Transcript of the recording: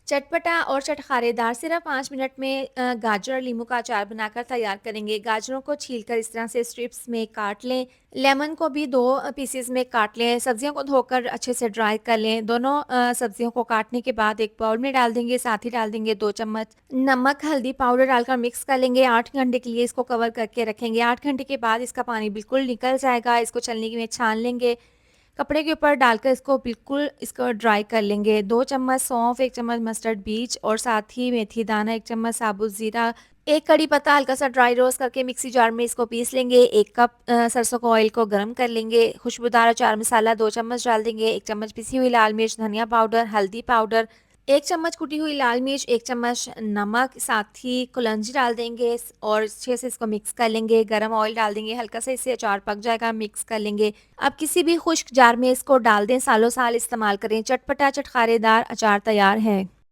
चटपटा और चटखारेदार सिर्फ 5 मिनट में गाजर और नींबू का अचार बनाकर तैयार करेंगे। गाजरों को छीलकर इस तरह से स्ट्रिप्स में काट लें। लेमन को भी 2 पीसेस में काट लें। सब्जियों को धोकर अच्छे से ड्राई कर लें। दोनों सब्जियों को काटने के बाद एक बाउल में डाल देंगे। साथ ही डाल देंगे 2 चम्मच नमक, हल्दी पाउडर डालकर मिक्स कर लेंगे। 8 घंटे के लिए इसको कवर करके रखेंगे। 8 घंटे के बाद इसका पानी बिल्कुल निकल जाएगा। इसको छलनी में छान लेंगे। कपड़े के ऊपर डालकर इसको ड्राई कर लेंगे। 2 चम्मच सौंफ, 1 चम्मच मस्टर्ड बीज और साथ ही मेथी दाना, 1 चम्मच साबुत ज़ीरा, 1 कड़ी पत्ता हल्का सा ड्राई रोस्ट करके मिक्सी जार में इसको पीस लेंगे। 1 कप सरसों का ऑयल को गरम कर लेंगे। खुशबूदार अचार मसाला 2 चम्मच डाल देंगे। 1 चम्मच पिसी हुई लाल मिर्च, धनिया पाउडर, हल्दी पाउडर, 1 चम्मच कुटी हुई लाल मिर्च, 1 चम्मच नमक, साथ ही कलौंजी डाल देंगे और अच्छे से इसको मिक्स कर लेंगे। गरम ऑयल डाल देंगे, हल्का सा इससे अचार पक जाएगा, मिक्स कर लेंगे। अब किसी भी खुश्क जार में इसको डाल दें, सालों साल इस्तेमाल करें। चटपटा चटखारेदार अचार तैयार है।